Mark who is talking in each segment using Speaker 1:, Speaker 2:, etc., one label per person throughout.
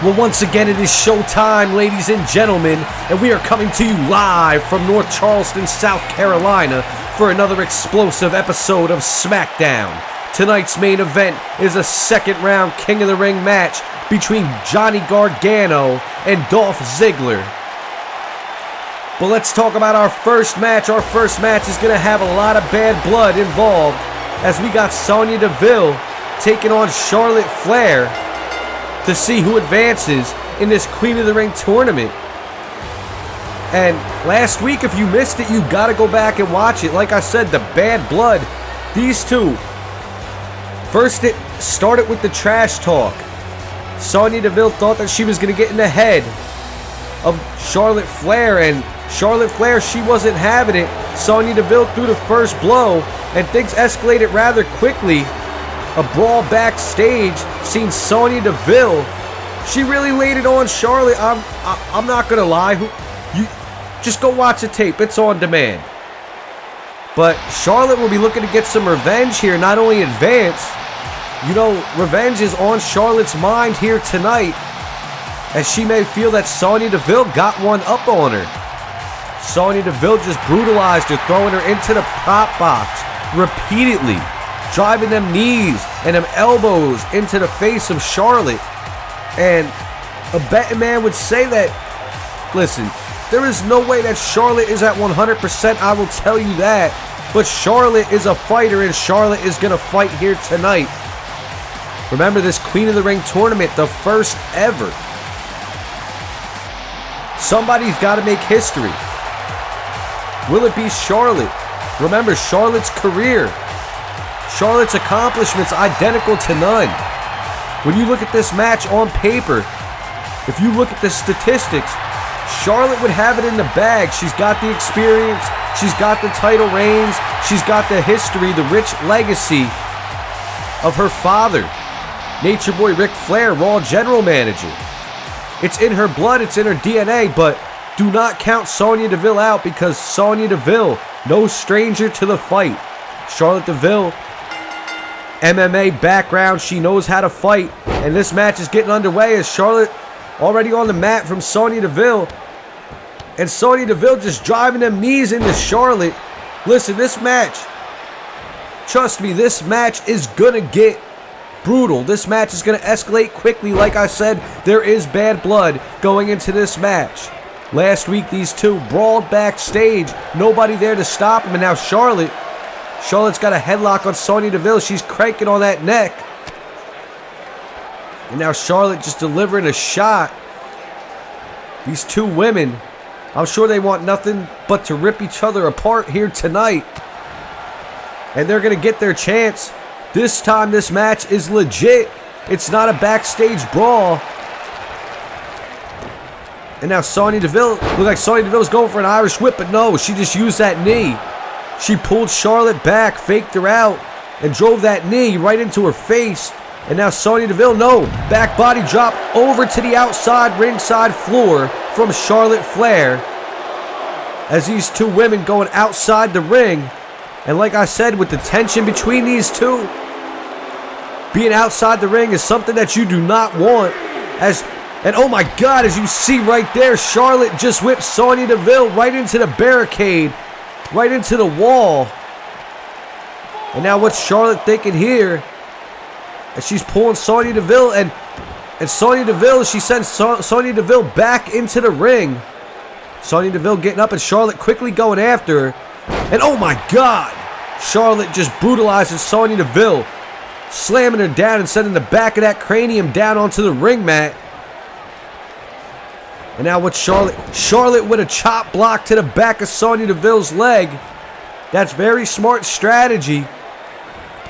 Speaker 1: Well, once again, it is showtime, ladies and gentlemen, and we are coming to you live from North Charleston, South Carolina, for another explosive episode of SmackDown. Tonight's main event is a second-round King of the Ring match between Johnny Gargano and Dolph Ziggler. But let's talk about our first match. Our first match is going to have a lot of bad blood involved, as we got Sonya Deville taking on Charlotte Flair to see who advances in this Queen of the Ring tournament. And last week, if you missed it, you gotta go back and watch it. Like I said, the bad blood, these two. First, it started with the trash talk. Sonya Deville thought that she was gonna get in the head of Charlotte Flair, and Charlotte Flair, she wasn't having it. Sonya Deville threw the first blow, and things escalated rather quickly. A brawl backstage, seen Sonya Deville. She really laid it on Charlotte. I'm not gonna lie. You just go watch the tape. It's on demand. But Charlotte will be looking to get some revenge here. Not only advance, you know, revenge is on Charlotte's mind here tonight, as she may feel that Sonya Deville got one up on her. Sonya Deville just brutalized her, throwing her into the prop box repeatedly, driving them knees and them elbows into the face of Charlotte. And a betting man would say that, listen, there is no way that Charlotte is at 100%, I will tell you that. But Charlotte is a fighter, and Charlotte is going to fight here tonight. Remember, this Queen of the Ring tournament, the first ever. Somebody's got to make history. Will it be Charlotte? Remember, Charlotte's career, Charlotte's accomplishments identical to none. When you look at this match on paper, if you look at the statistics, Charlotte would have it in the bag. She's got the experience, she's got the title reigns, she's got the history, the rich legacy of her father, Nature Boy Ric Flair, Raw General Manager. It's in her blood, it's in her DNA, but do not count Sonya Deville out, because Sonya Deville, no stranger to the fight. Charlotte Deville, MMA background, she knows how to fight, and this match is getting underway as Charlotte already on the mat from Sonya Deville, and Sonya Deville just driving them knees into Charlotte. Listen, this match, trust me, this match is gonna get brutal. This match is gonna escalate quickly. Like I said, there is bad blood going into this match. Last week, these two brawled backstage, nobody there to stop them, and now Charlotte's got a headlock on Sonya Deville. She's cranking on that neck. And now Charlotte just delivering a shot. These two women, I'm sure they want nothing but to rip each other apart here tonight. And they're going to get their chance. This time this match is legit. It's not a backstage brawl. And now Sonya Deville, look like Sonya Deville's going for an Irish whip, but no, she just used that knee. She pulled Charlotte back, faked her out, and drove that knee right into her face. And now Sonya Deville, no, back body drop over to the outside ringside floor from Charlotte Flair. As these two women going outside the ring. And like I said, with the tension between these two, being outside the ring is something that you do not want. And oh my God, as you see right there, Charlotte just whipped Sonya Deville right into the barricade, right into the wall. And now what's Charlotte thinking here? As she's pulling Sonya Deville, and Sonya Deville, she sends Sonya Deville back into the ring. Sonya Deville getting up, and Charlotte quickly going after her. And oh my God, Charlotte just brutalizes Sonya Deville, slamming her down and sending the back of that cranium down onto the ring mat. And now with Charlotte with a chop block to the back of Sonya Deville's leg. That's very smart strategy.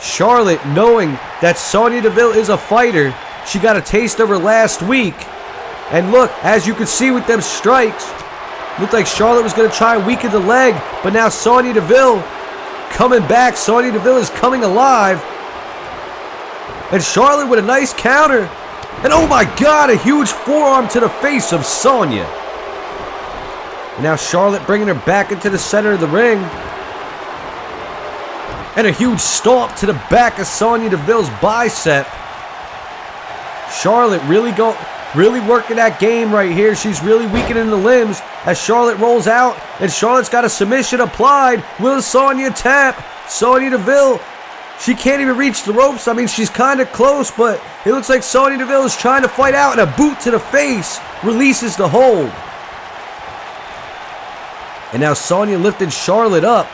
Speaker 1: Charlotte, knowing that Sonya Deville is a fighter, she got a taste of her last week. And look, as you can see with them strikes, looked like Charlotte was going to try and weaken the leg, but now Sonya Deville coming back. Sonya Deville is coming alive. And Charlotte with a nice counter. And oh my God, a huge forearm to the face of Sonya. And now Charlotte bringing her back into the center of the ring. And a huge stomp to the back of Sonya Deville's bicep. Charlotte really working that game right here. She's really weakening the limbs as Charlotte rolls out. And Charlotte's got a submission applied. Will Sonya tap? Sonya Deville, she can't even reach the ropes. I mean, she's kind of close, but it looks like Sonya Deville is trying to fight out, and a boot to the face releases the hold. And now Sonya lifted Charlotte up.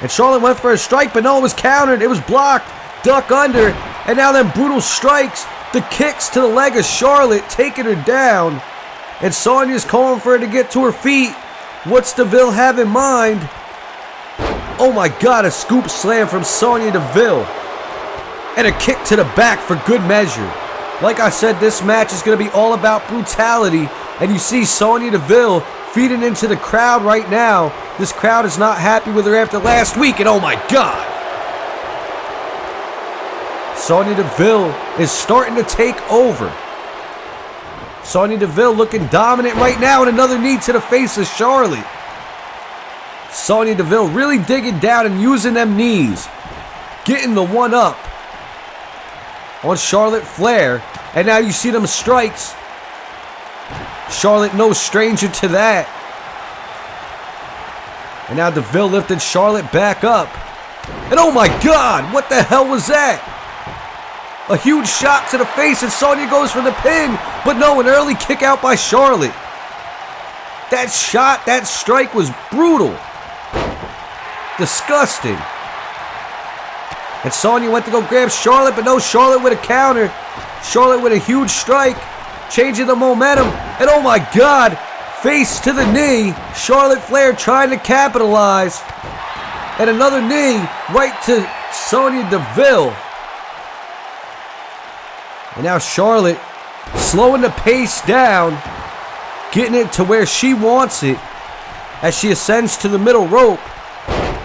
Speaker 1: And Charlotte went for a strike, but no, it was countered. It was blocked. Duck under. And now them brutal strikes. The kicks to the leg of Charlotte, taking her down. And Sonya's calling for her to get to her feet. What's Deville have in mind? Oh my God, a scoop slam from Sonya Deville. And a kick to the back for good measure. Like I said, this match is going to be all about brutality. And you see Sonya Deville feeding into the crowd right now. This crowd is not happy with her after last week. And oh my God. Sonya Deville is starting to take over. Sonya Deville looking dominant right now. And another knee to the face of Charlotte. Sonya Deville really digging down and using them knees. Getting the one up on Charlotte Flair. And now you see them strikes. Charlotte no stranger to that. And now Deville lifted Charlotte back up. And oh my God, what the hell was that? A huge shot to the face, and Sonya goes for the pin. But no, an early kick out by Charlotte. That shot, that strike was brutal. Disgusting. And Sonya went to go grab Charlotte, but no, Charlotte with a counter. Charlotte with a huge strike, changing the momentum. And oh my God, face to the knee. Charlotte Flair trying to capitalize. And another knee right to Sonya Deville. And now Charlotte slowing the pace down, getting it to where she wants it as she ascends to the middle rope.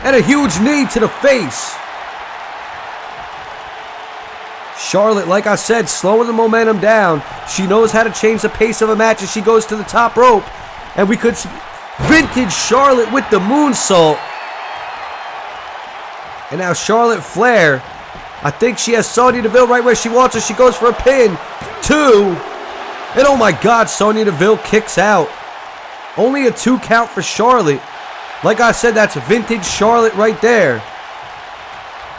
Speaker 1: And a huge knee to the face. Charlotte, like I said, slowing the momentum down. She knows how to change the pace of a match as she goes to the top rope. And we could vintage Charlotte with the moonsault. And now Charlotte Flair, I think she has Sonya Deville right where she wants her. She goes for a pin. 2. And oh my God, Sonya Deville kicks out. Only a 2 count for Charlotte. Like I said, that's vintage Charlotte right there.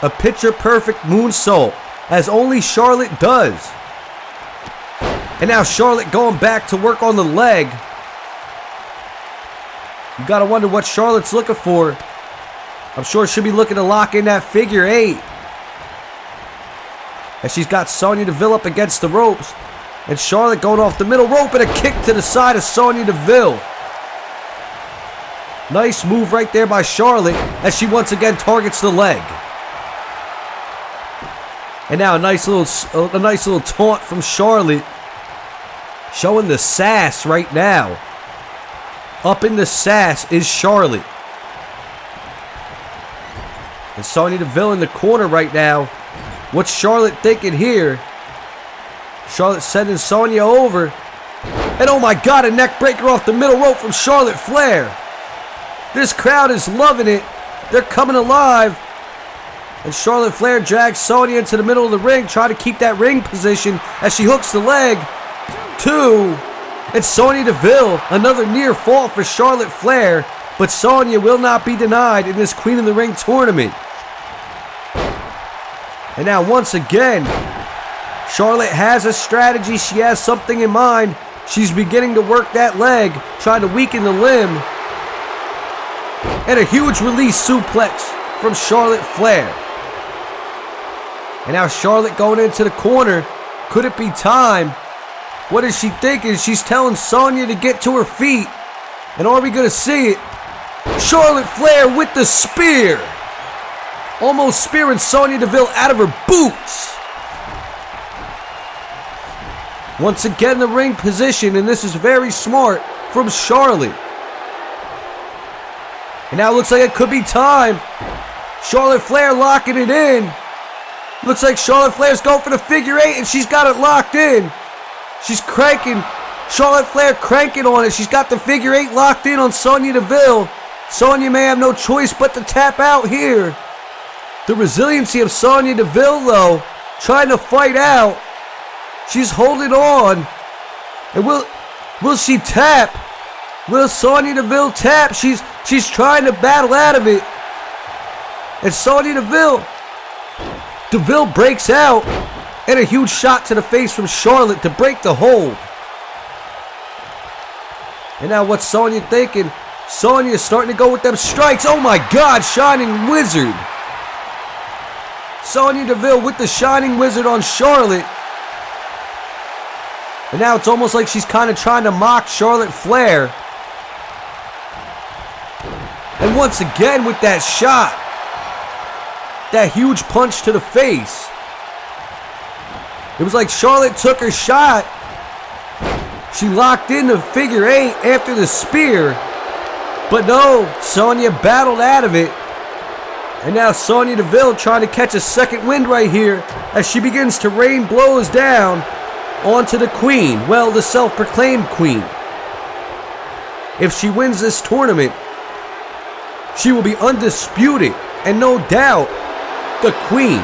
Speaker 1: A picture-perfect moonsault, as only Charlotte does. And now Charlotte going back to work on the leg. You gotta wonder what Charlotte's looking for. I'm sure she'll be looking to lock in that figure 8. As she's got Sonya Deville up against the ropes. And Charlotte going off the middle rope, and a kick to the side of Sonya Deville. Nice move right there by Charlotte as she once again targets the leg. And now a nice little taunt from Charlotte, showing the sass right now. Up in the sass is Charlotte. And Sonya Deville in the corner right now. What's Charlotte thinking here? Charlotte sending Sonya over. And oh my God, a neck breaker off the middle rope from Charlotte Flair. This crowd is loving it. They're coming alive. And Charlotte Flair drags Sonya into the middle of the ring, trying to keep that ring position as she hooks the leg. 2. And Sonya Deville, another near fall for Charlotte Flair. But Sonya will not be denied in this Queen of the Ring tournament. And now once again, Charlotte has a strategy. She has something in mind. She's beginning to work that leg, trying to weaken the limb. And a huge release suplex from Charlotte Flair. And now Charlotte going into the corner. Could it be time What is she thinking? She's telling Sonya to get to her feet. And are we going to see it? Charlotte Flair with the spear. Almost spearing Sonya Deville out of her boots. Once again, the ring position, and this is very smart from Charlotte. And now it looks like it could be time. Charlotte Flair locking it in. Looks like Charlotte Flair's going for the figure eight, and she's got it locked in. She's cranking. Charlotte Flair cranking on it. She's got the figure eight locked in on Sonya Deville. Sonya may have no choice but to tap out here. The resiliency of Sonya Deville, though, trying to fight out. She's holding on. And will she tap? Will Sonya Deville tap? She's trying to battle out of it. And Sonya Deville breaks out. And a huge shot to the face from Charlotte to break the hold. And now what's Sonya thinking? Sonya's starting to go with them strikes. Oh my God, Shining Wizard. Sonya Deville with the Shining Wizard on Charlotte. And now it's almost like she's kind of trying to mock Charlotte Flair. And once again with that shot. That huge punch to the face. It was like Charlotte took her shot. She locked in the figure eight after the spear. But no, Sonya battled out of it. And now Sonya Deville trying to catch a second wind right here as she begins to rain blows down onto the queen. Well, the self-proclaimed queen. If she wins this tournament, she will be undisputed and no doubt the queen.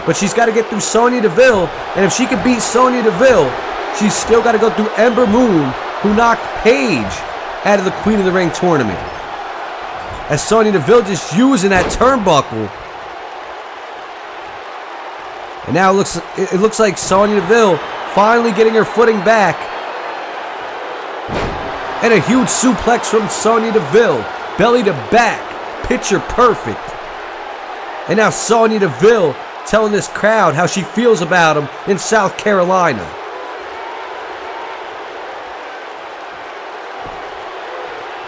Speaker 1: But she's got to get through Sonya Deville, and if she can beat Sonya Deville, she's still got to go through Ember Moon, who knocked Paige out of the Queen of the Ring tournament. As Sonya Deville just using that turnbuckle. And now it looks like Sonya Deville finally getting her footing back. And a huge suplex from Sonya Deville. Belly to back. Picture perfect. And now Sonya Deville telling this crowd how she feels about him in South Carolina.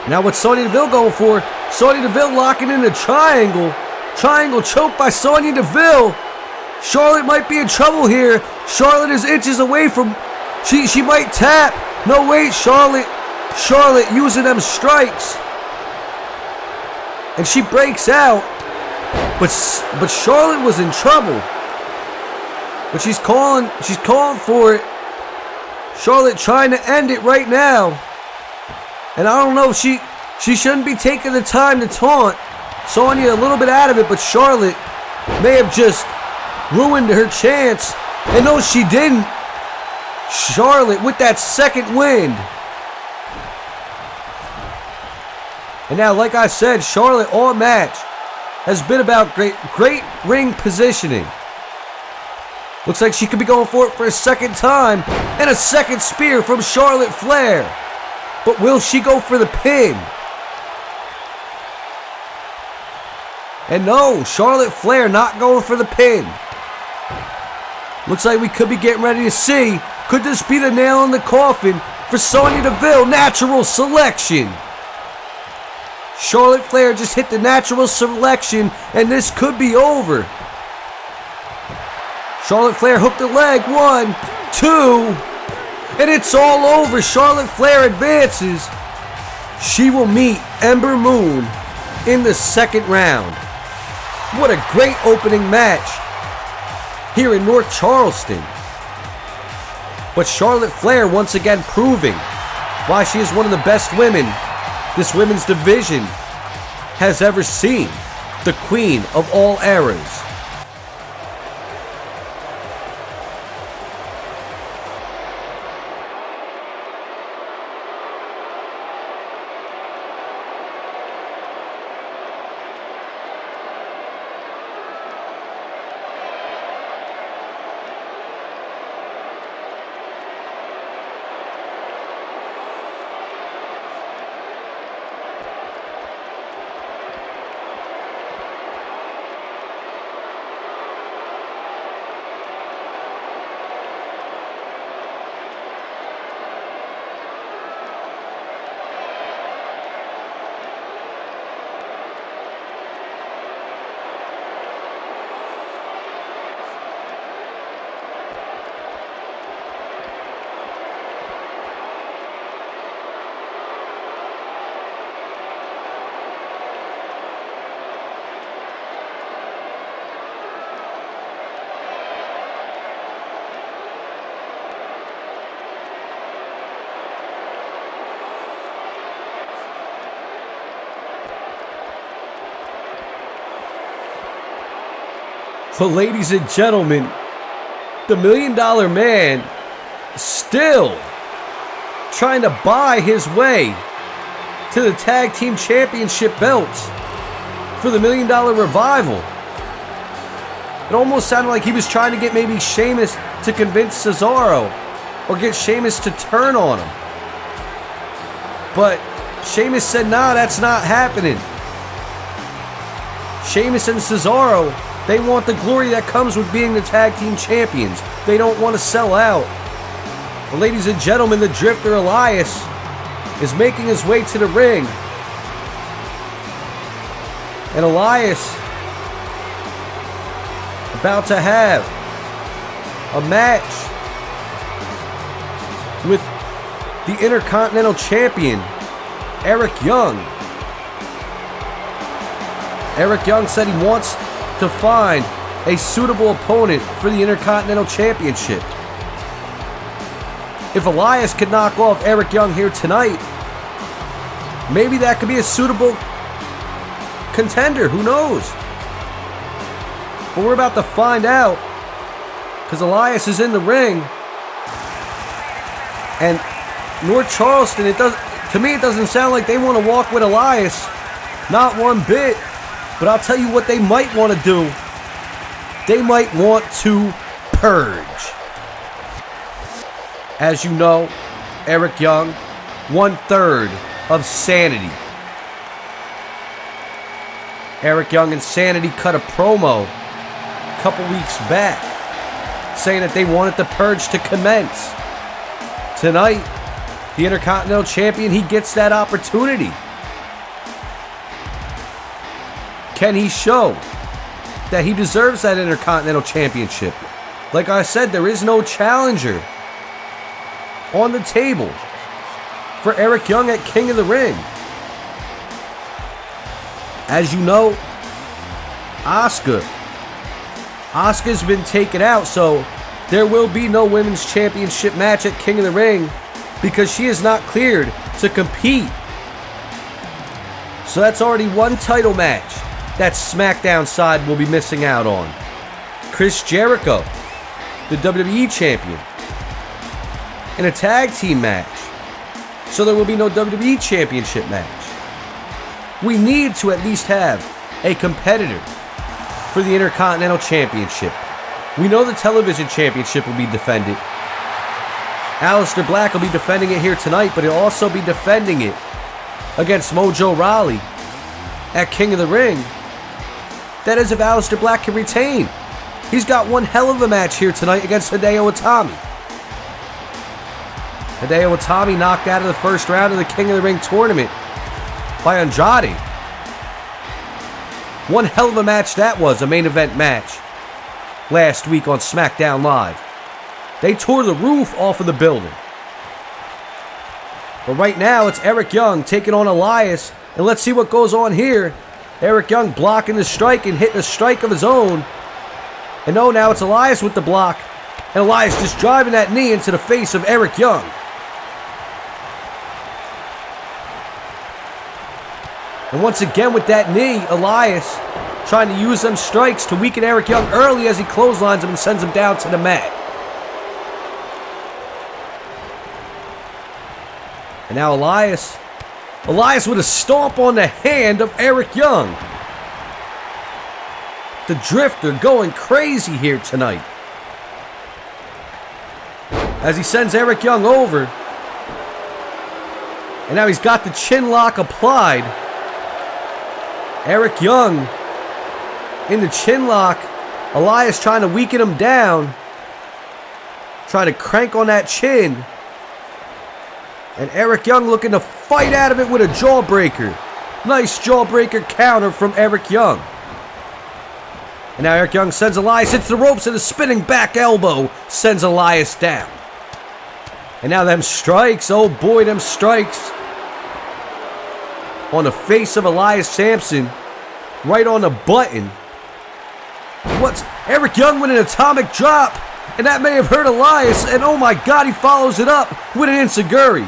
Speaker 1: Now what's Sonya Deville going for? Sonya Deville locking in a triangle. Triangle choke by Sonya Deville. Charlotte might be in trouble here. Charlotte is inches away from... She might tap. No, wait, Charlotte using them strikes. And she breaks out. But Charlotte was in trouble. But she's calling for it. Charlotte trying to end it right now. And I don't know if she shouldn't be taking the time to taunt Sonya a little bit out of it, but Charlotte may have just ruined her chance. And no, she didn't. Charlotte with that second wind. And now, like I said, Charlotte all match has been about great ring positioning. Looks like she could be going for it for a second time. And a second spear from Charlotte Flair. But will she go for the pin? And no, Charlotte Flair not going for the pin. Looks like we could be getting ready to see. Could this be the nail in the coffin for Sonya Deville? Natural selection. Charlotte Flair just hit the natural selection, and this could be over. Charlotte Flair hooked the leg. 1, 2. And it's all over. Charlotte Flair advances. She will meet Ember Moon in the second round. What a great opening match here in North Charleston. But Charlotte Flair once again proving why she is one of the best women this women's division has ever seen. The queen of all eras. So, ladies and gentlemen, the $1 Million Man still trying to buy his way to the Tag Team Championship belts for the $1 Million Revival. It almost sounded like he was trying to get maybe Sheamus to convince Cesaro or get Sheamus to turn on him. But Sheamus said, nah, that's not happening. Sheamus and Cesaro, they want the glory that comes with being the tag team champions. They don't want to sell out. Well, ladies and gentlemen, the Drifter Elias is making his way to the ring. And Elias about to have a match with the Intercontinental Champion, Eric Young. Eric Young said he wants to find a suitable opponent for the Intercontinental Championship. If Elias could knock off Eric Young here tonight, maybe that could be a suitable contender. Who knows? But we're about to find out, because Elias is in the ring. And North Charleston, to me it doesn't sound like they want to walk with Elias. Not one bit. But I'll tell you what they might want to do. They might want to purge. As you know, Eric Young, 1/3 of Sanity. Eric Young and Sanity cut a promo a couple weeks back saying that they wanted the purge to commence. Tonight, the Intercontinental Champion, he gets that opportunity. Can he show that he deserves that Intercontinental Championship? Like I said, there is no challenger on the table for Eric Young at King of the Ring. As you know, Asuka's been taken out, so there will be no Women's Championship match at King of the Ring because she is not cleared to compete. So that's already one title match that SmackDown side will be missing out on. Chris Jericho, the WWE Champion, in a tag team match. So there will be no WWE Championship match. We need to at least have a competitor for the Intercontinental Championship. We know the Television Championship will be defended. Aleister Black will be defending it here tonight, but he'll also be defending it against Mojo Rawley at King of the Ring. That is if Aleister Black can retain. He's got one hell of a match here tonight against Hideo Itami. Hideo Itami knocked out of the first round of the King of the Ring tournament by Andrade. One hell of a match that was, a main event match last week on SmackDown Live. They tore the roof off of the building. But right now, it's Eric Young taking on Elias, and let's see what goes on here. Eric Young blocking the strike and hitting a strike of his own. And no, now it's Elias with the block, and Elias just driving that knee into the face of Eric Young. And once again with that knee, Elias trying to use them strikes to weaken Eric Young early as he clotheslines him and sends him down to the mat. And now Elias with a stomp on the hand of Eric Young. The Drifter going crazy here tonight. As he sends Eric Young over. And now he's got the chin lock applied. Eric Young in the chin lock. Elias trying to weaken him down. Trying to crank on that chin. And Eric Young looking to fight out of it with a jawbreaker. Nice jawbreaker counter from Eric Young. And now Eric Young sends Elias into the ropes, and a spinning back elbow sends Elias down. And now them strikes, oh boy, them strikes. On the face of Elias Sampson. Right on the button. What's Eric Young with an atomic drop? And that may have hurt Elias. And oh my God, he follows it up with an enziguri.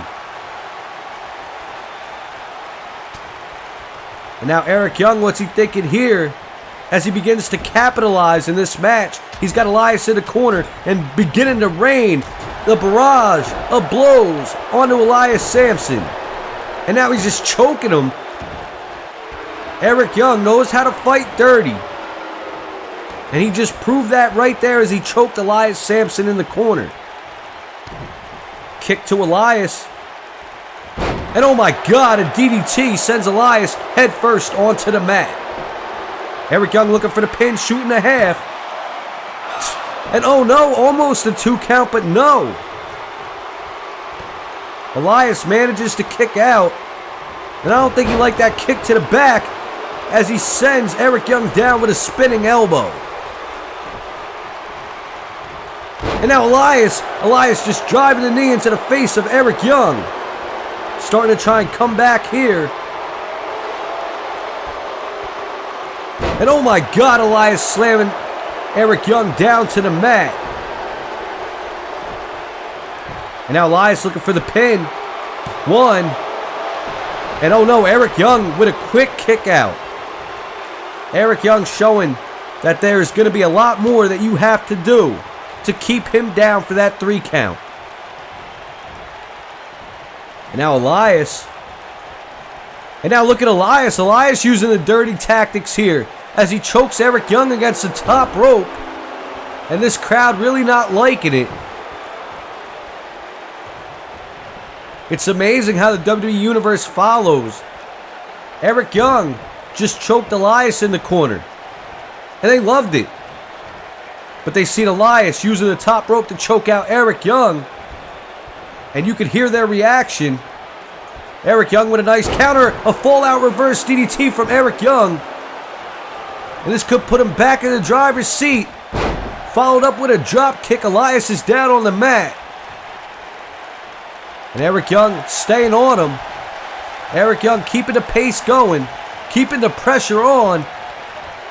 Speaker 1: And now Eric Young, what's he thinking here? as he begins to capitalize in this match. He's got Elias in the corner and beginning to rain the barrage of blows onto Elias Samson. And now he's just choking him. Eric Young knows how to fight dirty. And he just proved that right there as he choked Elias Samson in the corner. Kick to Elias. And oh my God, a DDT sends Elias headfirst onto the mat. Eric Young looking for the pin, shooting a half. And oh no, almost a 2 count, but no. Elias manages to kick out. And I don't think he liked that kick to the back as he sends Eric Young down with a spinning elbow. And now Elias just driving the knee into the face of Eric Young. Starting to try and come back here. And oh my God, Elias slamming Eric Young down to the mat. And now Elias looking for the pin. 1. And oh no, Eric Young with a quick kick out. Eric Young showing that there's going to be a lot more that you have to do to keep him down for that 3 count. And now Elias. And now look at Elias. Elias using the dirty tactics here as he chokes Eric Young against the top rope. And this crowd really not liking it. It's amazing how the WWE Universe follows. Eric Young just choked Elias in the corner. And they loved it. But they seen Elias using the top rope to choke out Eric Young. And you could hear their reaction. Eric Young with a nice counter. A fallout reverse DDT from Eric Young. And this could put him back in the driver's seat. Followed up with a drop kick. Elias is down on the mat. And Eric Young staying on him. Eric Young keeping the pace going. Keeping the pressure on.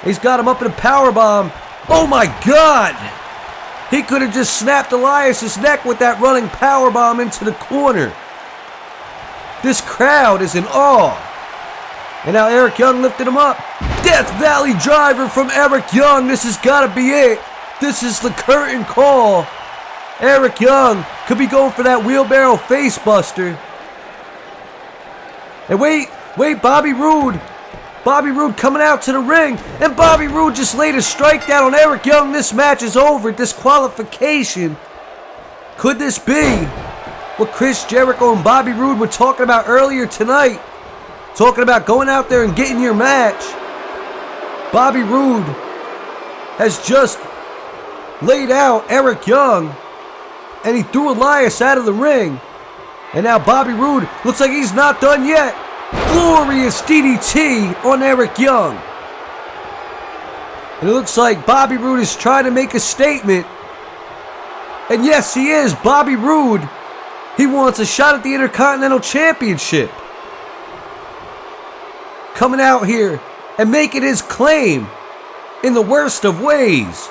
Speaker 1: He's got him up in a powerbomb. Oh my God! He could have just snapped Elias' neck with that running powerbomb into the corner. This crowd is in awe. And now Eric Young lifted him up. Death Valley driver from Eric Young. This has got to be it. This is the curtain call. Eric Young could be going for that wheelbarrow facebuster. And wait, Bobby Roode. Bobby Roode coming out to the ring. And Bobby Roode just laid a strike down on Eric Young. This match is over. Disqualification. Could this be what Chris Jericho and Bobby Roode were talking about earlier tonight? Talking about going out there and getting your match. Bobby Roode has just laid out Eric Young. And he threw Elias out of the ring. And now Bobby Roode looks like he's not done yet. Glorious DDT on Eric Young. And it looks like Bobby Roode is trying to make a statement. And yes, he is. Bobby Roode, he wants a shot at the Intercontinental Championship. Coming out here and making his claim in the worst of ways.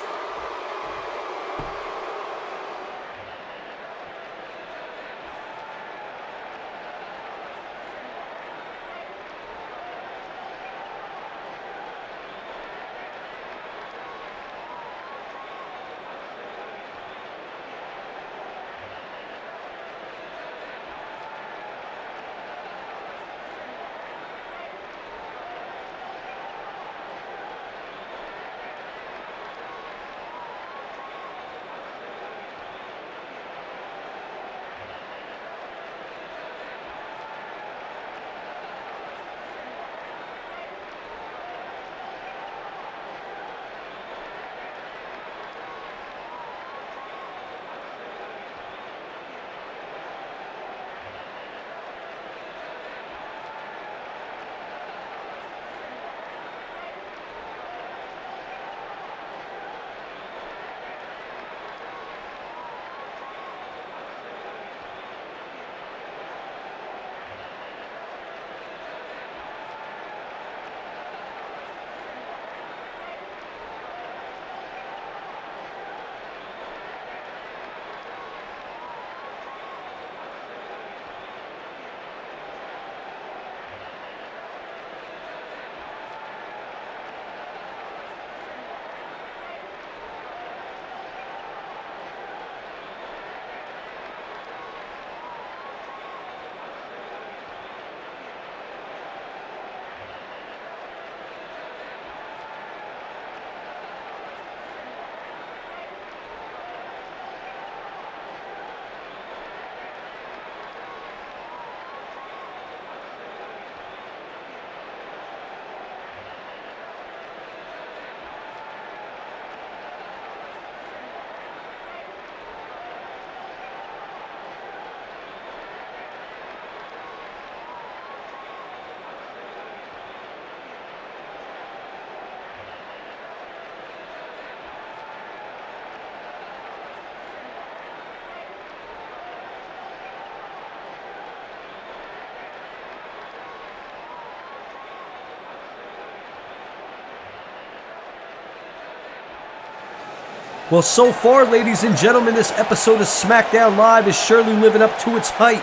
Speaker 1: Well, so far, ladies and gentlemen, this episode of SmackDown Live is surely living up to its hype.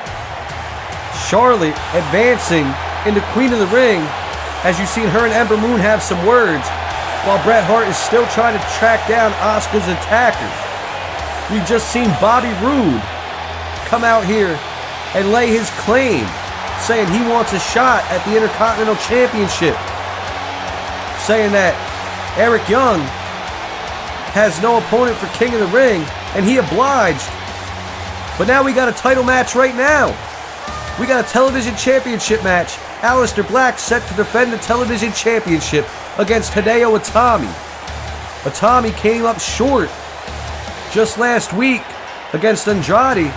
Speaker 1: Charlotte advancing into Queen of the Ring, as you've seen her and Ember Moon have some words, while Bret Hart is still trying to track down Asuka's attackers. We've just seen Bobby Roode come out here and lay his claim, saying he wants a shot at the Intercontinental Championship, saying that Eric Young has no opponent for King of the Ring, and he obliged. But now we got a title match right now. We got a television championship match. Aleister Black set to defend the television championship against Hideo Itami. Itami came up short just last week against Andrade,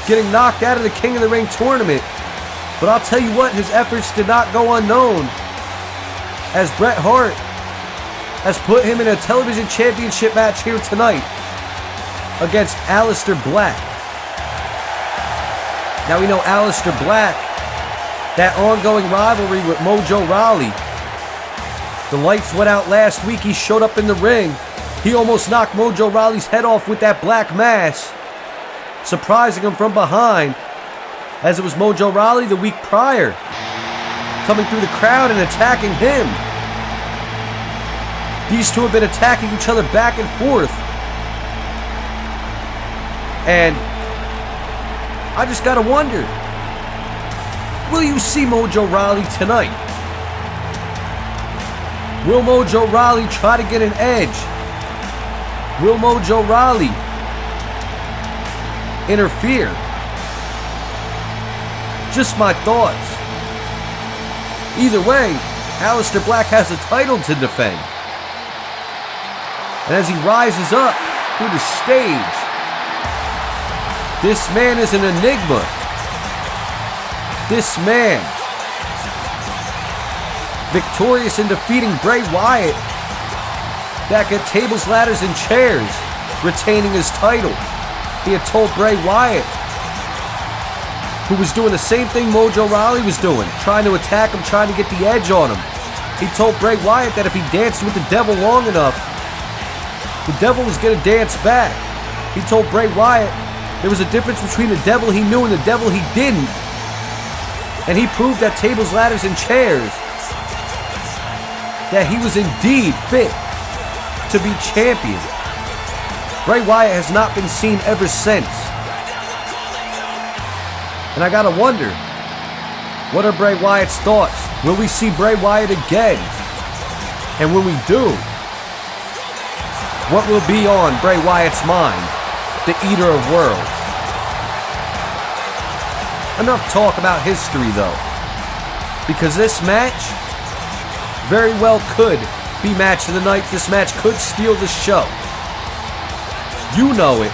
Speaker 1: getting knocked out of the King of the Ring tournament. But I'll tell you what, his efforts did not go unknown, as Bret Hart has put him in a television championship match here tonight against Aleister Black. Now we know Aleister Black, that ongoing rivalry with Mojo Rawley. The lights went out last week. He showed up in the ring. He almost knocked Mojo Rawley's head off with that black mass, surprising him from behind, as it was Mojo Rawley the week prior coming through the crowd and attacking him. These two have been attacking each other back and forth. And I just gotta wonder, will you see Mojo Rawley tonight? Will Mojo Rawley try to get an edge? Will Mojo Rawley interfere? Just my thoughts. Either way, Aleister Black has a title to defend. And as he rises up through the stage, this man is an enigma. This man, victorious in defeating Bray Wyatt, back at tables, ladders, and chairs, retaining his title. He had told Bray Wyatt, who was doing the same thing Mojo Rawley was doing, trying to attack him, trying to get the edge on him. He told Bray Wyatt that if he danced with the devil long enough, the devil was going to dance back. He told Bray Wyatt there was a difference between the devil he knew and the devil he didn't. And he proved at tables, ladders, and chairs that he was indeed fit to be champion. Bray Wyatt has not been seen ever since. And I gotta wonder, what are Bray Wyatt's thoughts? Will we see Bray Wyatt again? And when we do, what will be on Bray Wyatt's mind, the Eater of Worlds? Enough talk about history though, because this match very well could be match of the night. This match could steal the show. You know it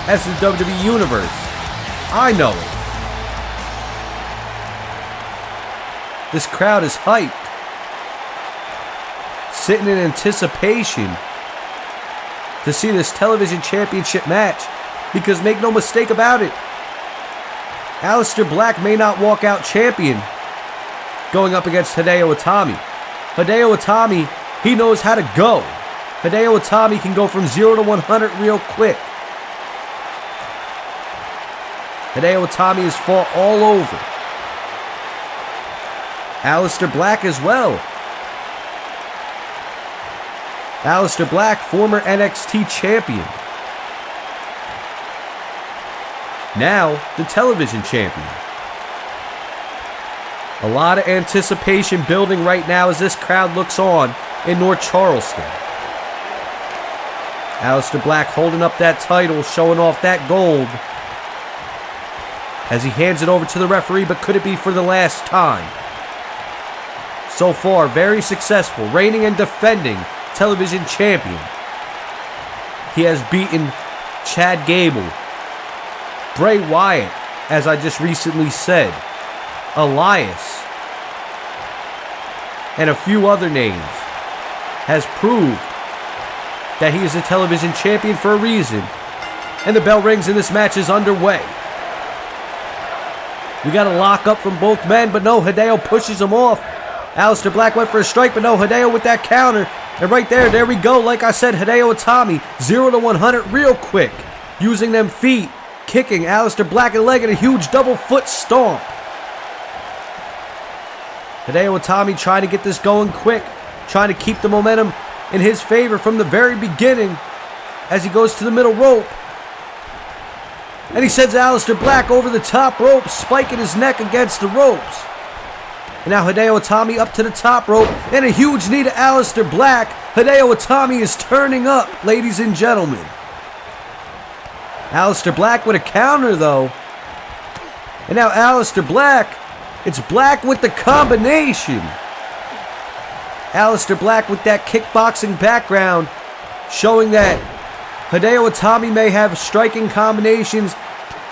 Speaker 1: as the WWE Universe. I know it. This crowd is hyped, sitting in anticipation to see this television championship match, because make no mistake about it, Aleister Black may not walk out champion going up against Hideo Itami. Hideo Itami, he knows how to go. Hideo Itami can go from 0 to 100 real quick. Hideo Itami has fought all over. Aleister Black as well. Aleister Black, former NXT champion. Now, the television champion. A lot of anticipation building right now as this crowd looks on in North Charleston. Aleister Black holding up that title, showing off that gold, as he hands it over to the referee, but could it be for the last time? So far, very successful, reigning and defending television champion. He has beaten Chad Gable, Bray Wyatt, as I just recently said, Elias, and a few other names. Has proved that he is a television champion for a reason. And the bell rings and this match is underway. We got a lock up from both men, but no, Hideo pushes him off. Aleister Black went for a strike, but no, Hideo with that counter And right there we go. Like I said, Hideo Itami, 0 to 100 real quick. Using them feet, kicking Aleister Black in the leg and a huge double foot stomp. Hideo Itami trying to get this going quick, trying to keep the momentum in his favor from the very beginning as he goes to the middle rope. And he sends Aleister Black over the top rope, spiking his neck against the ropes. And now Hideo Itami up to the top rope and a huge knee to Aleister Black. Hideo Itami is turning up, ladies and gentlemen. Aleister Black with a counter though. And now Aleister Black, it's Black with the combination. Aleister Black with that kickboxing background, showing that Hideo Itami may have striking combinations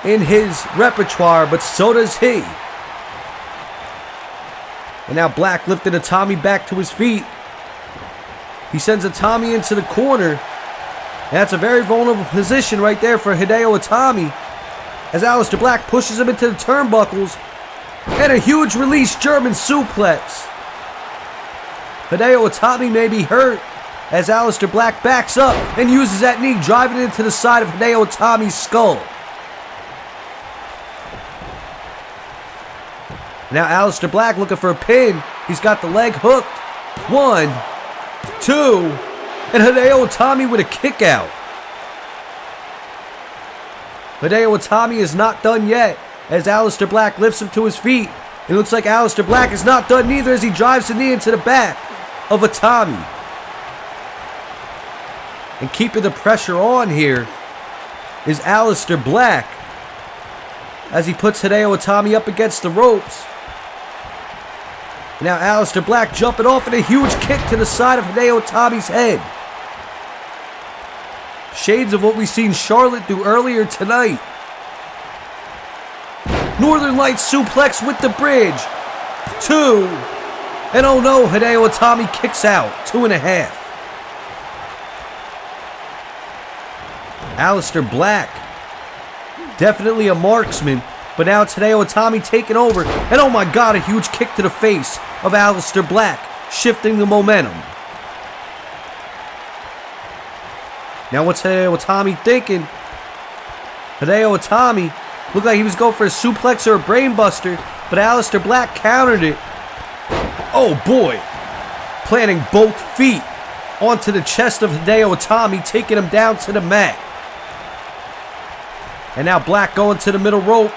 Speaker 1: in his repertoire, but so does he. And now Black lifted Itami back to his feet. He sends Itami into the corner. And that's a very vulnerable position right there for Hideo Itami, as Aleister Black pushes him into the turnbuckles. And a huge release German suplex. Hideo Itami may be hurt as Aleister Black backs up and uses that knee, driving into the side of Hideo Itami's skull. Now Aleister Black looking for a pin. He's got the leg hooked. 1, 2, and Hideo Itami with a kick out. Hideo Itami is not done yet as Aleister Black lifts him to his feet. It looks like Aleister Black is not done neither as he drives the knee into the back of Itami. And keeping the pressure on here is Aleister Black as he puts Hideo Itami up against the ropes. Now Aleister Black jumping off and a huge kick to the side of Hideo Itami's head. Shades of what we've seen Charlotte do earlier tonight. Northern Lights suplex with the bridge. 2. And oh no, Hideo Itami kicks out. 2.5. Aleister Black, definitely a marksman, but now it's Hideo Itami taking over. And oh my god, a huge kick to the face of Aleister Black, shifting the momentum. Now what's Hideo Itami thinking? Hideo Itami looked like he was going for a suplex or a brainbuster, but Aleister Black countered it. Oh boy, planting both feet onto the chest of Hideo Itami, taking him down to the mat. And now Black going to the middle rope.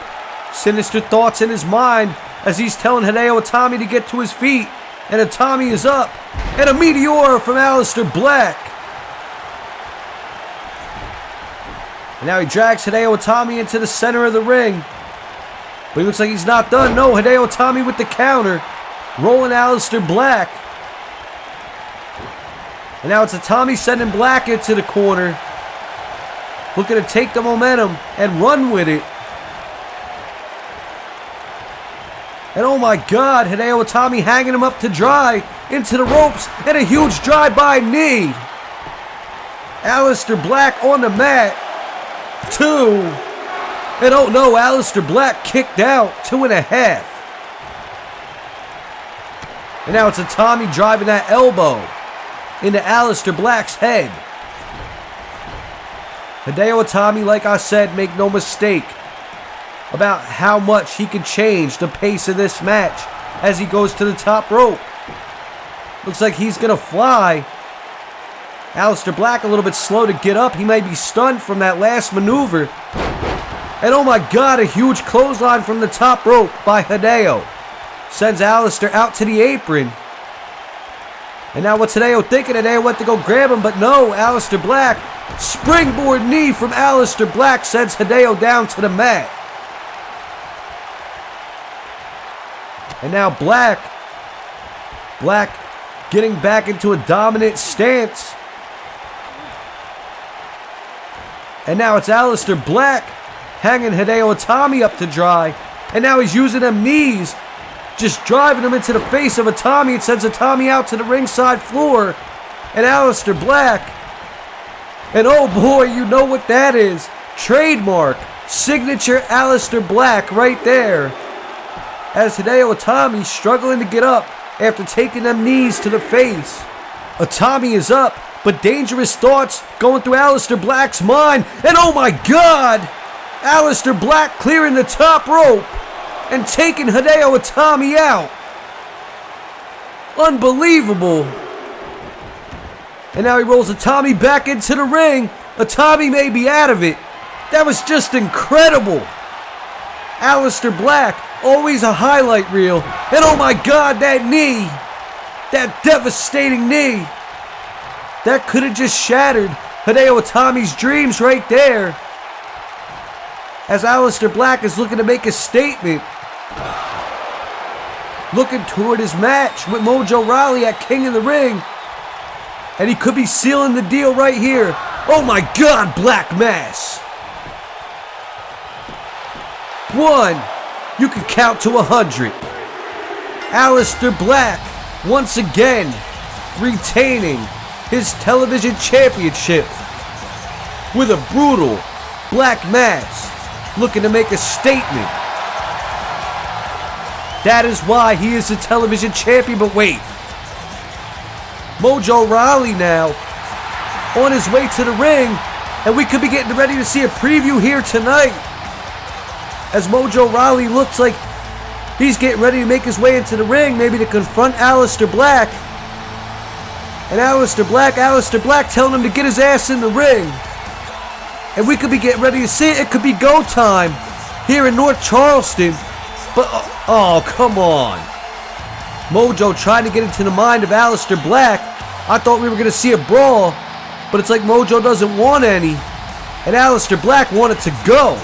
Speaker 1: Sinister thoughts in his mind as he's telling Hideo Itami to get to his feet. And Itami is up. And a meteor from Aleister Black. And now he drags Hideo Itami into the center of the ring. But he looks like he's not done. No, Hideo Itami with the counter. Rolling Aleister Black. And now it's Itami sending Black into the corner. Looking to take the momentum and run with it. And oh my god, Hideo Itami hanging him up to dry into the ropes and a huge drive-by knee. Aleister Black on the mat. 2. And oh no, Aleister Black kicked out. 2.5. And now it's Itami driving that elbow into Aleister Black's head. Hideo Itami, like I said, make no mistake about how much he can change the pace of this match as he goes to the top rope. Looks like he's going to fly. Aleister Black a little bit slow to get up. He may be stunned from that last maneuver. And oh my god, a huge clothesline from the top rope by Hideo. Sends Aleister out to the apron. And now what's Hideo thinking? Hideo went to go grab him, but no, Aleister Black. Springboard knee from Aleister Black sends Hideo down to the mat. And now Black getting back into a dominant stance. And now it's Aleister Black hanging Hideo Itami up to dry. And now he's using them knees, just driving him into the face of Itami. It sends Itami out to the ringside floor. And Aleister Black. And oh boy, you know what that is. Trademark, signature Aleister Black right there. As Hideo Itami struggling to get up after taking them knees to the face. Tommy is up, but dangerous thoughts going through Aleister Black's mind. And oh my God! Aleister Black clearing the top rope and taking Hideo Itami out. Unbelievable. And now he rolls Itami back into the ring. Itami may be out of it. That was just incredible. Aleister Black, always a highlight reel. And oh my God, that knee. That devastating knee. That could have just shattered Hideo Itami's dreams right there. As Aleister Black is looking to make a statement. Looking toward his match with Mojo Rawley at King of the Ring. And he could be sealing the deal right here. Oh my God, Black Mass. 1. You can count to 100. Aleister Black, once again, retaining his television championship with a brutal Black Mass, looking to make a statement. That is why he is the television champion. But wait, Mojo Rawley now on his way to the ring, and we could be getting ready to see a preview here tonight as Mojo Rawley looks like he's getting ready to make his way into the ring, maybe to confront Aleister Black. And Aleister Black telling him to get his ass in the ring. And we could be getting ready to see it. It could be go time here in North Charleston. But, oh, come on. Mojo trying to get into the mind of Aleister Black. I thought we were going to see a brawl, but it's like Mojo doesn't want any. And Aleister Black wanted to go.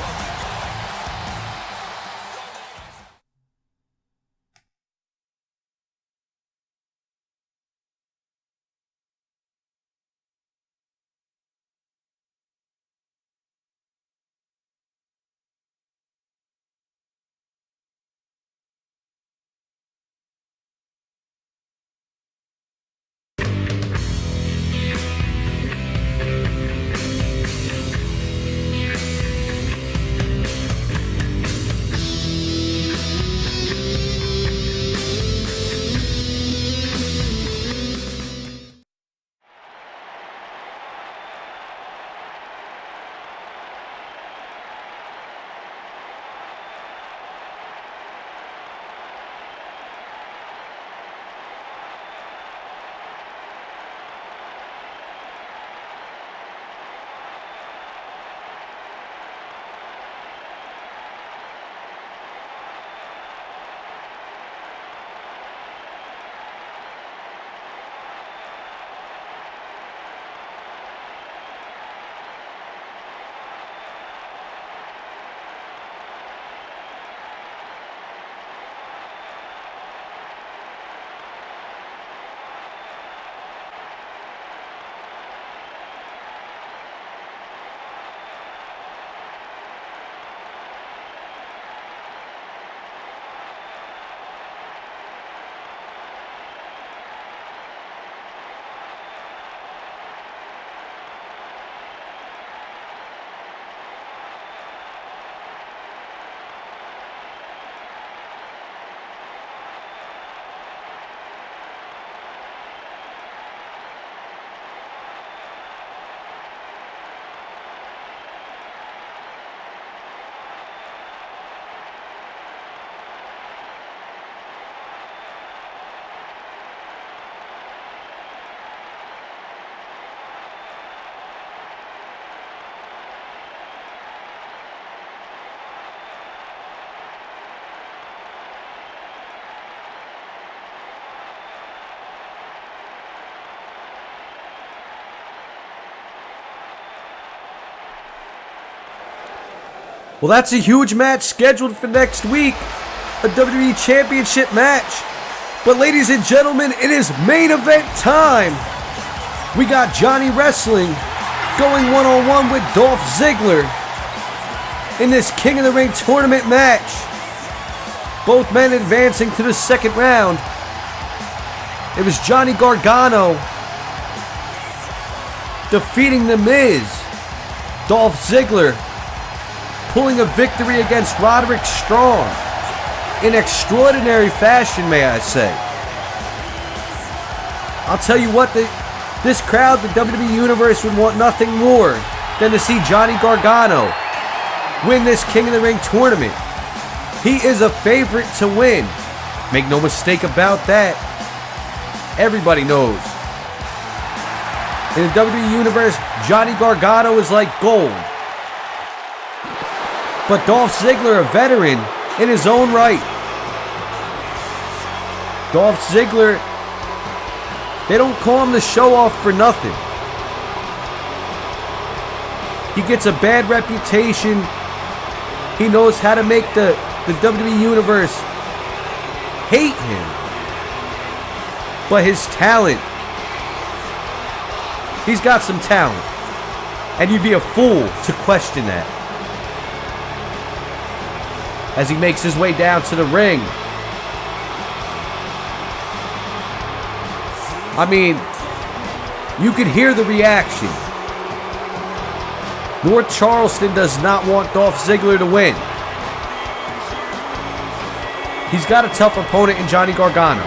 Speaker 1: Well, that's a huge match scheduled for next week. A WWE Championship match. But ladies and gentlemen, it is main event time. We got Johnny Wrestling going one-on-one with Dolph Ziggler in this King of the Ring tournament match. Both men advancing to the second round. It was Johnny Gargano defeating The Miz. Dolph Ziggler pulling a victory against Roderick Strong in extraordinary fashion, may I say. I'll tell you what, This crowd, the WWE Universe, would want nothing more than to see Johnny Gargano win this King of the Ring tournament. He is a favorite to win. Make no mistake about that. Everybody knows. In the WWE Universe, Johnny Gargano is like gold. But Dolph Ziggler, a veteran in his own right. Dolph Ziggler, they don't call him the show-off for nothing. He gets a bad reputation. He knows how to make the WWE Universe hate him. But his talent, he's got some talent. And you'd be a fool to question that. As he makes his way down to the ring. I mean, you could hear the reaction. North Charleston does not want Dolph Ziggler to win. He's got a tough opponent in Johnny Gargano.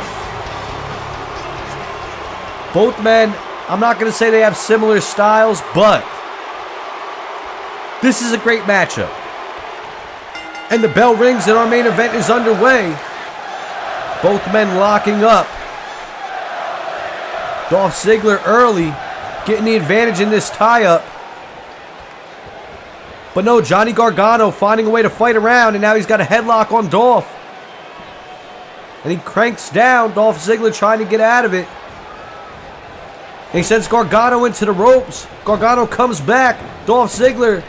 Speaker 1: Both men, I'm not going to say they have similar styles, but this is a great matchup. And the bell rings and our main event is underway. Both men locking up. Dolph Ziggler early, getting the advantage in this tie-up. But no, Johnny Gargano finding a way to fight around, and now he's got a headlock on Dolph. And he cranks down, Dolph Ziggler trying to get out of it. And he sends Gargano into the ropes. Gargano comes back. Dolph Ziggler,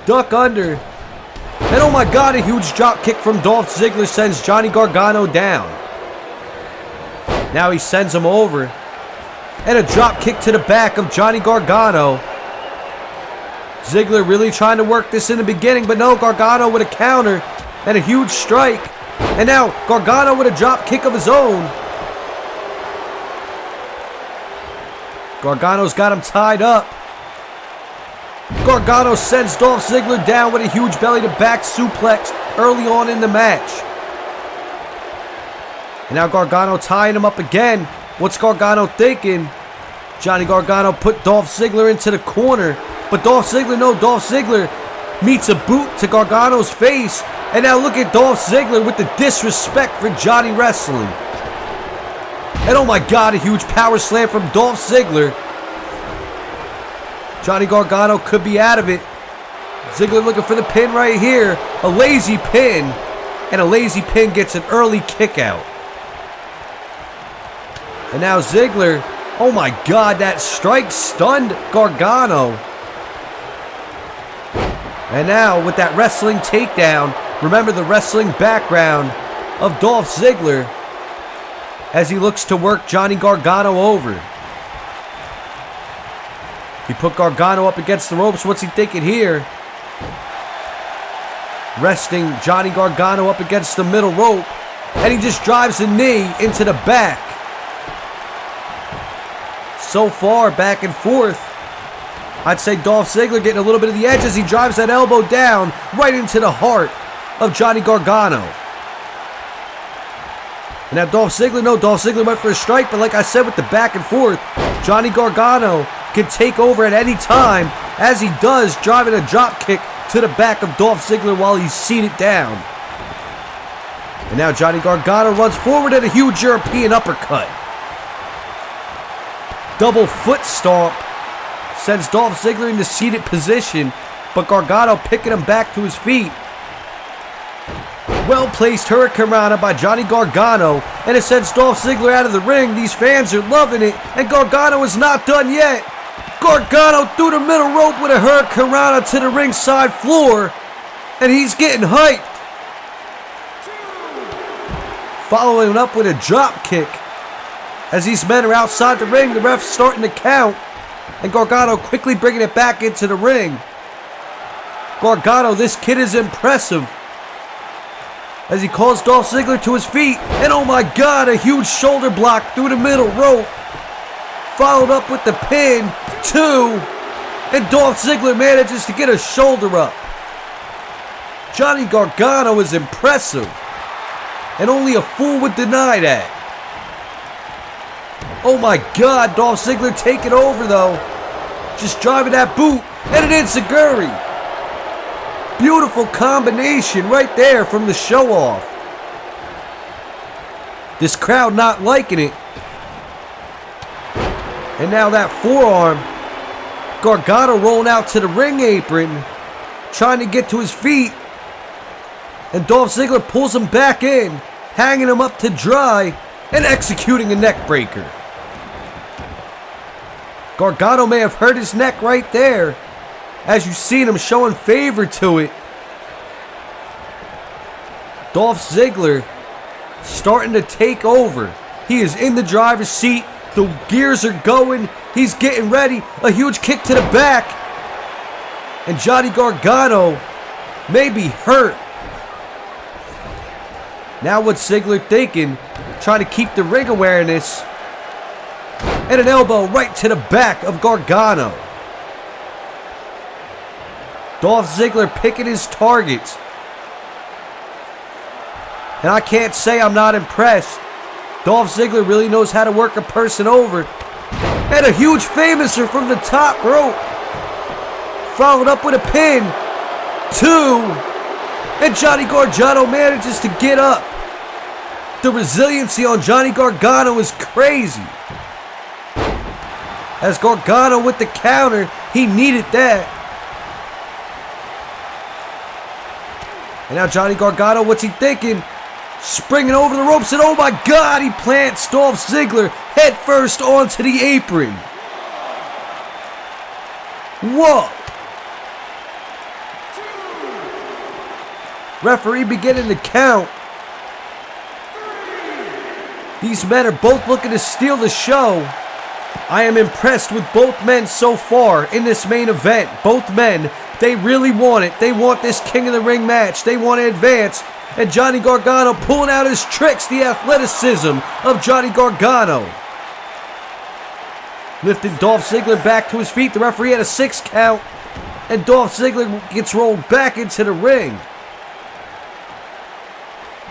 Speaker 1: duck under. And oh my God, a huge drop kick from Dolph Ziggler sends Johnny Gargano down. Now he sends him over. And a drop kick to the back of Johnny Gargano. Ziggler really trying to work this in the beginning, but no, Gargano with a counter and a huge strike. And now Gargano with a drop kick of his own. Gargano's got him tied up. Gargano sends Dolph Ziggler down with a huge belly-to-back suplex early on in the match. And now Gargano tying him up again. What's Gargano thinking? Johnny Gargano put Dolph Ziggler into the corner. But Dolph Ziggler meets a boot to Gargano's face. And now look at Dolph Ziggler with the disrespect for Johnny Wrestling. And oh my God, a huge power slam from Dolph Ziggler. Johnny Gargano could be out of it. Ziggler looking for the pin right here. A lazy pin. And a lazy pin gets an early kick out. And now Ziggler, oh my God, that strike stunned Gargano. And now with that wrestling takedown, remember the wrestling background of Dolph Ziggler as he looks to work Johnny Gargano over. He put Gargano up against the ropes. What's he thinking here? Resting Johnny Gargano up against the middle rope. And he just drives a knee into the back. So far, back and forth. I'd say Dolph Ziggler getting a little bit of the edge as he drives that elbow down right into the heart of Johnny Gargano. And now Dolph Ziggler went for a strike, but like I said with the back and forth, Johnny Gargano can take over at any time, as he does, driving a drop kick to the back of Dolph Ziggler while he's seated down. And now Johnny Gargano runs forward at a huge European uppercut. Double foot stomp sends Dolph Ziggler into seated position, but Gargano picking him back to his feet. Well-placed Hurricane Rana by Johnny Gargano, and it sends Dolph Ziggler out of the ring. These fans are loving it, and Gargano is not done yet. Gargano through the middle rope with a Hurricane Rana to the ringside floor, and he's getting hyped. Following up with a drop kick. As these men are outside the ring, the ref's starting to count, and Gargano quickly bringing it back into the ring. Gargano, this kid is impressive. As he calls Dolph Ziggler to his feet, and oh my God, a huge shoulder block through the middle rope. Followed up with the pin, 2, and Dolph Ziggler manages to get a shoulder up. Johnny Gargano is impressive, and only a fool would deny that. Oh my God, Dolph Ziggler taking over though. Just driving that boot, and an enziguri. Beautiful combination right there from the show off. This crowd not liking it. And now that forearm. Gargano rolling out to the ring apron, trying to get to his feet. And Dolph Ziggler pulls him back in, hanging him up to dry, and executing a neck breaker. Gargano may have hurt his neck right there, as you've seen him showing favor to it. Dolph Ziggler starting to take over. He is in the driver's seat. The gears are going. He's getting ready. A huge kick to the back. And Johnny Gargano may be hurt. Now what's Ziggler thinking? Trying to keep the ring awareness. And an elbow right to the back of Gargano. Dolph Ziggler picking his targets. And I can't say I'm not impressed. Dolph Ziggler really knows how to work a person over. And a huge famouser from the top rope. Followed up with a pin. 2. And Johnny Gargano manages to get up. The resiliency on Johnny Gargano is crazy. As Gargano with the counter, he needed that. And now Johnny Gargano, what's he thinking? Springing over the ropes, and oh my God, he plants Dolph Ziggler head first onto the apron. Whoa. Referee beginning to count. These men are both looking to steal the show. I am impressed with both men so far in this main event. Both men, they really want it. They want this King of the Ring match. They want to advance. And Johnny Gargano pulling out his tricks, the athleticism of Johnny Gargano. Lifting Dolph Ziggler back to his feet. The referee had a 6 count. And Dolph Ziggler gets rolled back into the ring.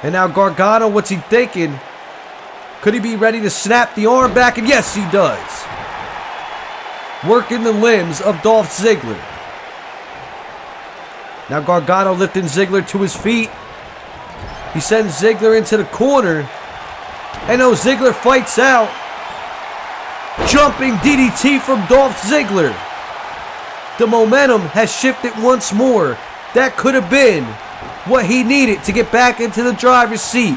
Speaker 1: And now Gargano, what's he thinking? Could he be ready to snap the arm back? And yes, he does. Working the limbs of Dolph Ziggler. Now Gargano lifting Ziggler to his feet. He sends Ziggler into the corner. And now Ziggler fights out. Jumping DDT from Dolph Ziggler. The momentum has shifted once more. That could have been what he needed to get back into the driver's seat.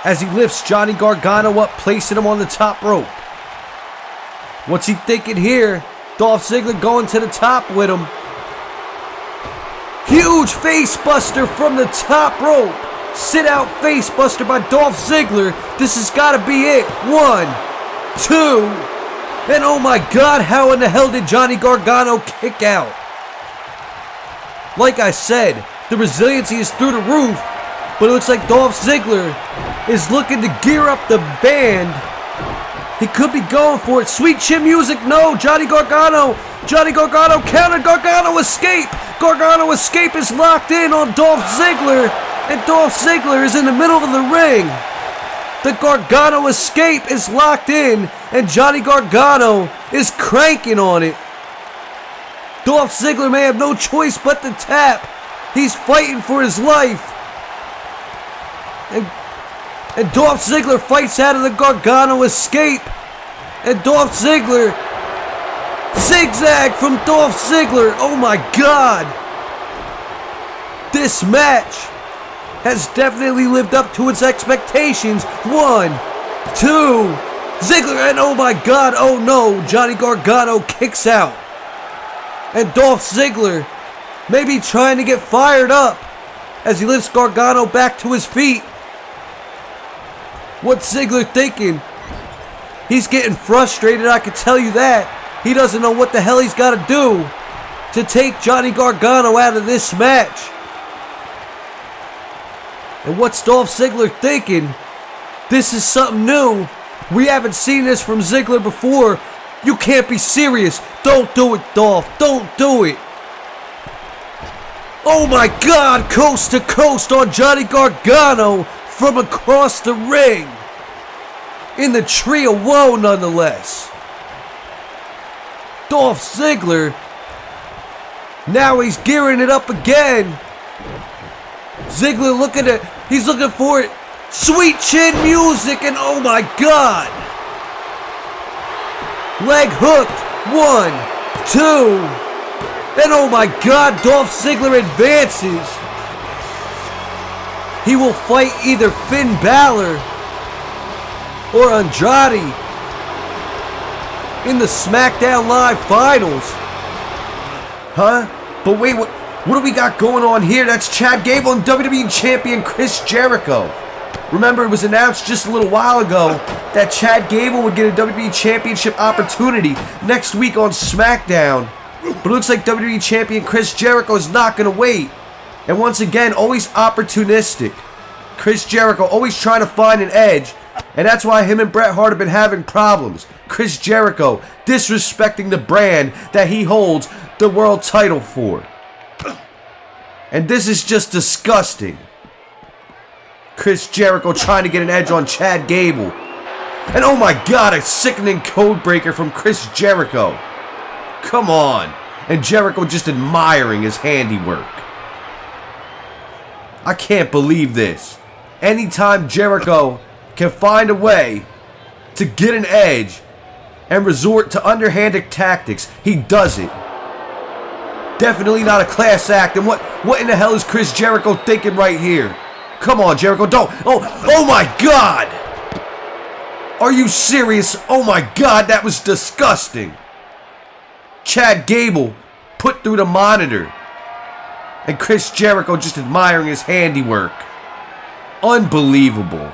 Speaker 1: As he lifts Johnny Gargano up, placing him on the top rope. What's he thinking here? Dolph Ziggler going to the top with him. Huge face buster from the top rope. Sit out face buster by Dolph Ziggler. This has got to be it. 1, 2. And oh my God, how in the hell did Johnny Gargano kick out? Like I said, the resiliency is through the roof. But it looks like Dolph Ziggler is looking to gear up the band. He could be going for it. Sweet chin music. No, Johnny Gargano. Johnny Gargano countered. Gargano escape. Gargano escape is locked in on Dolph Ziggler. And Dolph Ziggler is in the middle of the ring. The Gargano escape is locked in. And Johnny Gargano is cranking on it. Dolph Ziggler may have no choice but to tap. He's fighting for his life. And Dolph Ziggler fights out of the Gargano escape. And Dolph Ziggler, zigzag from Dolph Ziggler. Oh my God. This match has definitely lived up to its expectations. 1, 2. Ziggler, and oh my God, oh no. Johnny Gargano kicks out. And Dolph Ziggler may be trying to get fired up as he lifts Gargano back to his feet. What's Ziggler thinking? He's getting frustrated, I can tell you that. He doesn't know what the hell he's got to do to take Johnny Gargano out of this match. And what's Dolph Ziggler thinking? This is something new. We haven't seen this from Ziggler before. You can't be serious. Don't do it, Dolph. Don't do it. Oh my God, coast to coast on Johnny Gargano from across the ring. in the tree of woe nonetheless. Dolph Ziggler, now he's gearing it up again. Ziggler looking at, he's looking for it. Sweet chin music, and oh my God. Leg hooked, 1, 2, and oh my God, Dolph Ziggler advances. He will fight either Finn Balor or Andrade in the SmackDown Live finals. Huh? But wait, what do we got going on here? That's Chad Gable and WWE Champion Chris Jericho. Remember, it was announced just a little while ago that Chad Gable would get a WWE Championship opportunity next week on SmackDown. But it looks like WWE Champion Chris Jericho is not going to wait. And once again, always opportunistic. Chris Jericho always trying to find an edge. And that's why him and Bret Hart have been having problems. Chris Jericho disrespecting the brand that he holds the world title for. And this is just disgusting. Chris Jericho trying to get an edge on Chad Gable. And oh my God, a sickening code breaker from Chris Jericho. Come on. And Jericho just admiring his handiwork. I can't believe this. Anytime Jericho can find a way to get an edge and resort to underhanded tactics, he does it. Definitely not a class act. And what in the hell is Chris Jericho thinking right here? Come on, Jericho, don't. Oh my God. Are you serious? Oh my God, that was disgusting. Chad Gable put through the monitor. And Chris Jericho just admiring his handiwork. Unbelievable.